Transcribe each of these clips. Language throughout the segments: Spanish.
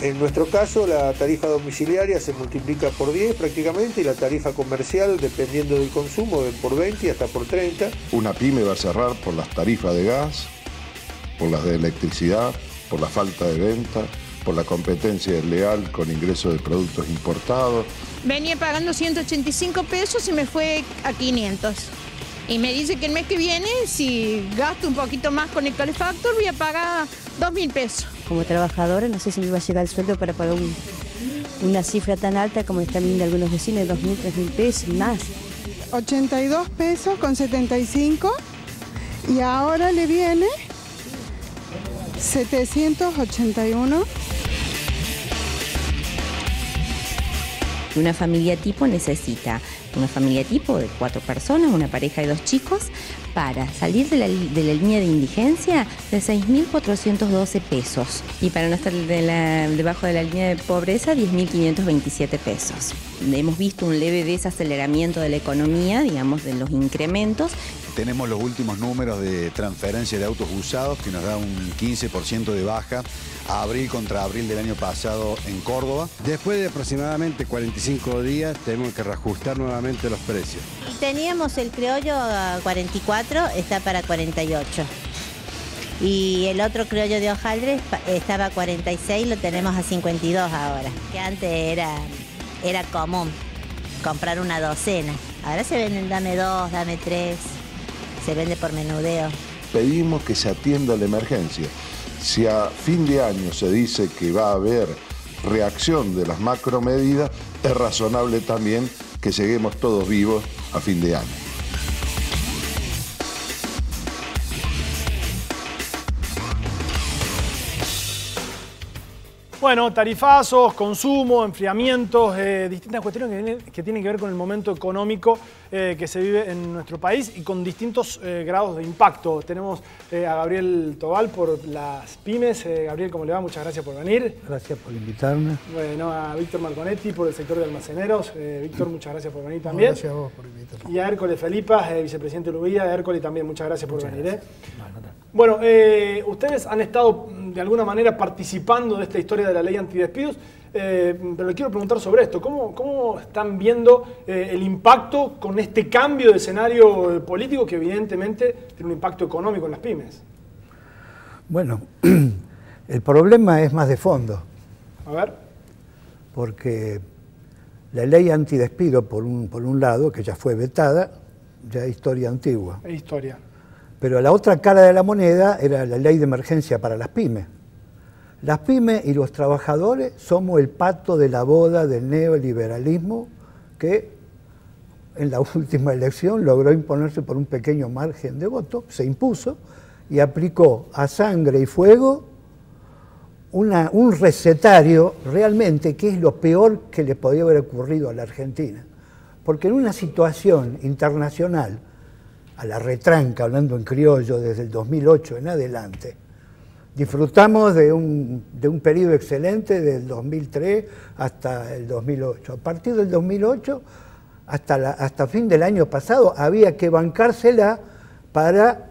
En nuestro caso, la tarifa domiciliaria se multiplica por 10 prácticamente y la tarifa comercial, dependiendo del consumo, por 20 y hasta por 30. Una pyme va a cerrar por las tarifas de gas, por las de electricidad, por la falta de venta, por la competencia desleal con ingreso de productos importados. Venía pagando 185 pesos y me fue a 500. Y me dice que el mes que viene, si gasto un poquito más con el calefactor, voy a pagar 2.000 pesos. Como trabajadora, no sé si me iba a llegar el sueldo para pagar una cifra tan alta como están viendo algunos vecinos, 2.000, 3.000 pesos, más. 82 pesos con 75 y ahora le viene 781. Una familia tipo necesita una familia tipo de 4 personas, una pareja de 2 chicos, para salir de la línea de indigencia de 6.412 pesos y para no estar debajo de la línea de pobreza 10.527 pesos. Hemos visto un leve desaceleramiento de la economía, digamos, de los incrementos. Tenemos los últimos números de transferencia de autos usados que nos da un 15% de baja a abril contra abril del año pasado en Córdoba. Después de aproximadamente 45 días tenemos que reajustar nuevamente los precios. Teníamos el criollo a 44, está para 48. Y el otro criollo de hojaldre estaba a 46, lo tenemos a 52 ahora. Que antes era común comprar una docena. Ahora se venden dame 2, dame 3. Se vende por menudeo. Pedimos que se atienda la emergencia. Si a fin de año se dice que va a haber reacción de las macromedidas, es razonable también que lleguemos todos vivos a fin de año. Bueno, tarifazos, consumo, enfriamientos, distintas cuestiones que tienen que ver con el momento económico que se vive en nuestro país y con distintos grados de impacto. Tenemos a Gabriel Tobal por las pymes. Gabriel, ¿cómo le va? Muchas gracias por venir. Gracias por invitarme. Bueno, a Víctor Marconetti por el sector de almaceneros. Víctor, muchas gracias por venir también. Gracias a vos por invitarme. Y a Hércoles Felipas, vicepresidente de Lubilla. Hércoles también, muchas gracias por venir. Bueno, ustedes han estado de alguna manera participando de esta historia de la ley antidespidos, pero le quiero preguntar sobre esto. ¿Cómo están viendo el impacto con este cambio de escenario político que evidentemente tiene un impacto económico en las pymes? Bueno, el problema es más de fondo. A ver. Porque la ley antidespido, por un lado, que ya fue vetada, ya es historia antigua. Es historia. Pero la otra cara de la moneda era la ley de emergencia para las pymes. Las pymes y los trabajadores somos el pato de la boda del neoliberalismo que en la última elección logró imponerse por un pequeño margen de voto, se impuso y aplicó a sangre y fuego un recetario realmente que es lo peor que le podía haber ocurrido a la Argentina. Porque en una situación internacional, a la retranca, hablando en criollo, desde el 2008 en adelante, disfrutamos de un periodo excelente del 2003 hasta el 2008. A partir del 2008, hasta fin del año pasado, había que bancársela para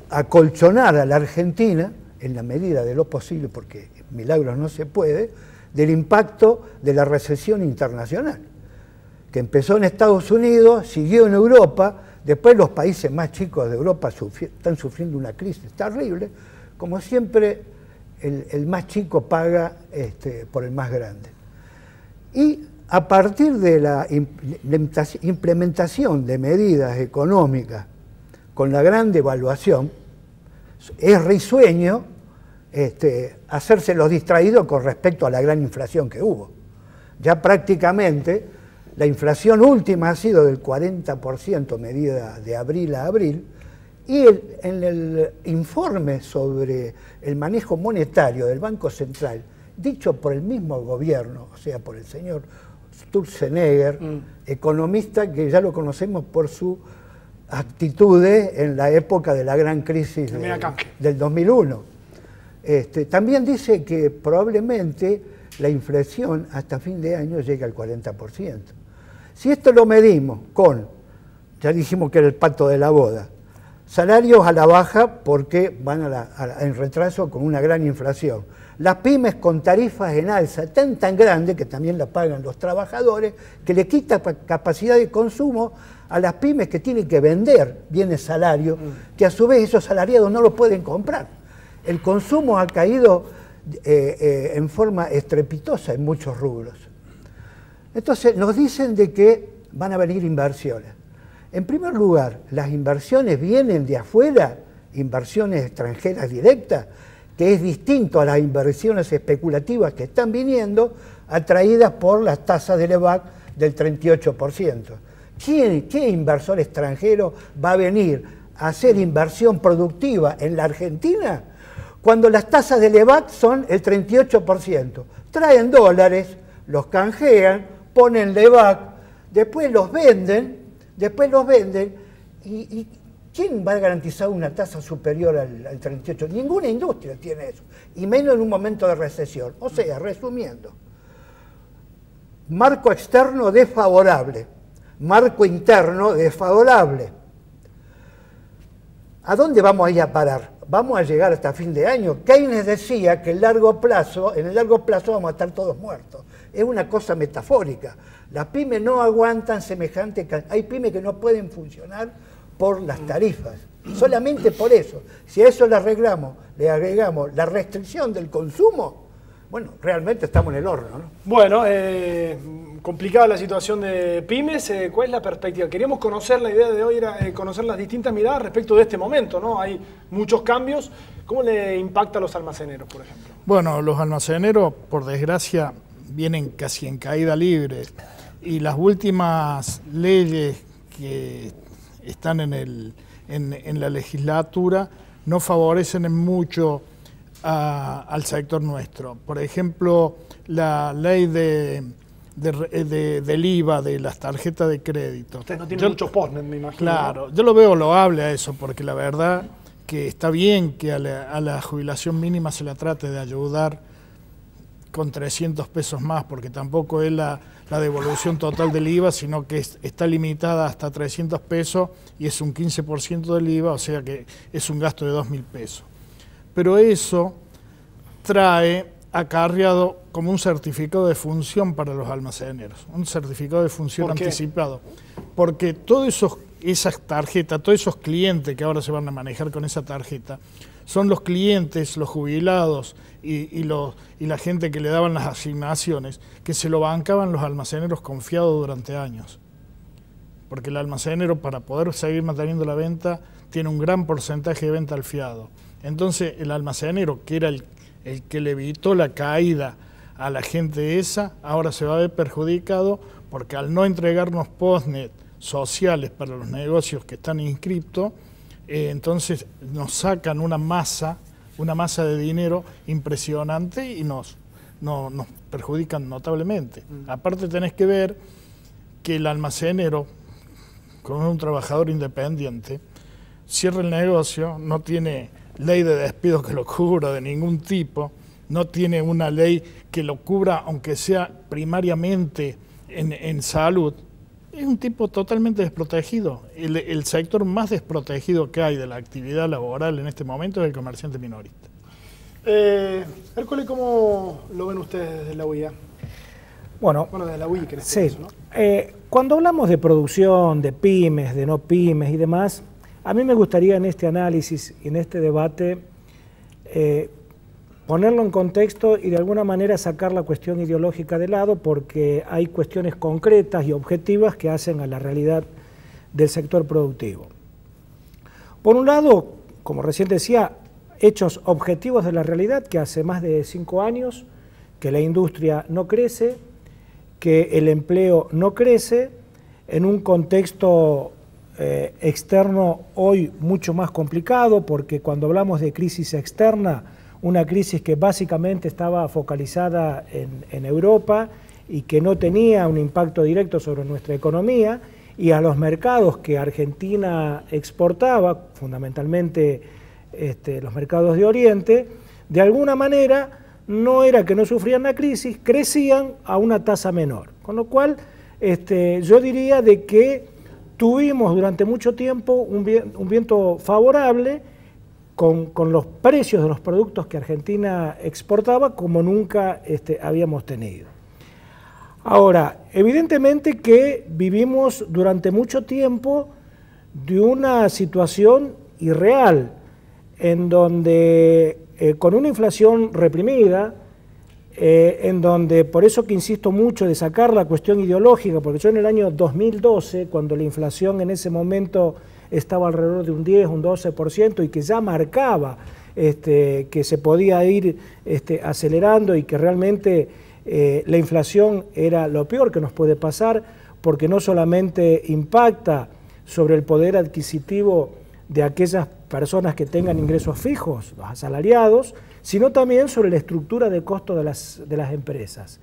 acolchonar a la Argentina, en la medida de lo posible, porque milagros no se puede, del impacto de la recesión internacional, que empezó en Estados Unidos, siguió en Europa. Después los países más chicos de Europa están sufriendo una crisis terrible. Como siempre, el más chico paga por el más grande. Y a partir de la implementación de medidas económicas con la gran devaluación, es risueño hacerse los distraídos con respecto a la gran inflación que hubo. Ya prácticamente la inflación última ha sido del 40% medida de abril a abril, y en el informe sobre el manejo monetario del Banco Central, dicho por el mismo gobierno, o sea, por el señor Sturzenegger, economista que ya lo conocemos por sus actitudes en la época de la gran crisis del 2001. También dice que probablemente la inflación hasta fin de año llega al 40%. Si esto lo medimos con, ya dijimos que era el pato de la boda, Salarios a la baja porque van en retraso con una gran inflación. Las pymes con tarifas en alza tan grande, que también la pagan los trabajadores, que le quita capacidad de consumo a las pymes que tienen que vender bienes salarios, que a su vez esos salariados no lo pueden comprar. El consumo ha caído en forma estrepitosa en muchos rubros. Entonces nos dicen de que van a venir inversiones. En primer lugar, las inversiones vienen de afuera, inversiones extranjeras directas, que es distinto a las inversiones especulativas que están viniendo, atraídas por las tasas del EVAC del 38%. ¿Qué inversor extranjero va a venir a hacer inversión productiva en la Argentina cuando las tasas del EVAC son el 38%? Traen dólares, los canjean, ponen EVAC, después los venden, y ¿quién va a garantizar una tasa superior al 38%? Ninguna industria tiene eso, y menos en un momento de recesión. O sea, resumiendo, marco externo desfavorable, marco interno desfavorable. ¿A dónde vamos a ir a parar? Vamos a llegar hasta fin de año. Keynes decía que en el largo plazo vamos a estar todos muertos. Es una cosa metafórica. Las pymes no aguantan semejante... Hay pymes que no pueden funcionar por las tarifas. Solamente por eso. Si a eso le agregamos la restricción del consumo, bueno, realmente estamos en el horno, ¿no? Bueno, complicada la situación de pymes. ¿Cuál es la perspectiva? Queríamos conocer, la idea de hoy era conocer las distintas miradas respecto de este momento, ¿no? Hay muchos cambios. ¿Cómo le impacta a los almaceneros, por ejemplo? Bueno, los almaceneros, por desgracia, vienen casi en caída libre. Y las últimas leyes que están en la legislatura no favorecen mucho al sector nuestro. Por ejemplo, la ley del IVA, de las tarjetas de crédito. Ustedes no tienen muchos postnet, me imagino. Claro, yo lo veo loable a eso, porque la verdad que está bien que a la jubilación mínima se la trate de ayudar con 300 pesos más, porque tampoco es la devolución total del IVA, sino que está limitada hasta 300 pesos y es un 15% del IVA, o sea que es un gasto de 2.000 pesos. Pero eso trae acarreado como un certificado de función para los almaceneros, un certificado de función anticipado, porque todas esas tarjetas, todos esos clientes que ahora se van a manejar con esa tarjeta, son los clientes, los jubilados y la gente que le daban las asignaciones, que se lo bancaban los almaceneros confiados durante años. Porque el almacenero, para poder seguir manteniendo la venta, tiene un gran porcentaje de venta al fiado. Entonces el almacenero, que era el que le evitó la caída a la gente esa, ahora se va a ver perjudicado, porque al no entregarnos postnet sociales para los negocios que están inscriptos, entonces nos sacan una masa de dinero impresionante y nos perjudican notablemente. Aparte tenés que ver que el almacenero, como un trabajador independiente, cierra el negocio, no tiene ley de despido que lo cubra de ningún tipo, no tiene una ley que lo cubra aunque sea primariamente en salud. Es un tipo totalmente desprotegido. El sector más desprotegido que hay de la actividad laboral en este momento es el comerciante minorista. Hércules, ¿cómo lo ven ustedes desde la UIA? Bueno, desde la UIA, que en sí. caso, ¿no? Cuando hablamos de producción, de pymes, de no pymes y demás, a mí me gustaría en este análisis y en este debate ponerlo en contexto y de alguna manera sacar la cuestión ideológica de lado, porque hay cuestiones concretas y objetivas que hacen a la realidad del sector productivo. Por un lado, como recién decía, hechos objetivos de la realidad, que hace más de 5 años que la industria no crece, que el empleo no crece, en un contexto externo hoy mucho más complicado, porque cuando hablamos de crisis externa, una crisis que básicamente estaba focalizada en Europa y que no tenía un impacto directo sobre nuestra economía, y a los mercados que Argentina exportaba, fundamentalmente los mercados de Oriente, de alguna manera no era que no sufrían la crisis, crecían a una tasa menor. Con lo cual yo diría de que tuvimos durante mucho tiempo un viento favorable con los precios de los productos que Argentina exportaba como nunca habíamos tenido. Ahora, evidentemente que vivimos durante mucho tiempo de una situación irreal, en donde con una inflación reprimida, en donde, por eso que insisto mucho de sacar la cuestión ideológica, porque yo en el año 2012, cuando la inflación en ese momento estaba alrededor de un 10, un 12%, y que ya marcaba que se podía ir acelerando y que realmente la inflación era lo peor que nos puede pasar, porque no solamente impacta sobre el poder adquisitivo de aquellas personas que tengan ingresos fijos, los asalariados, sino también sobre la estructura de costo de las empresas.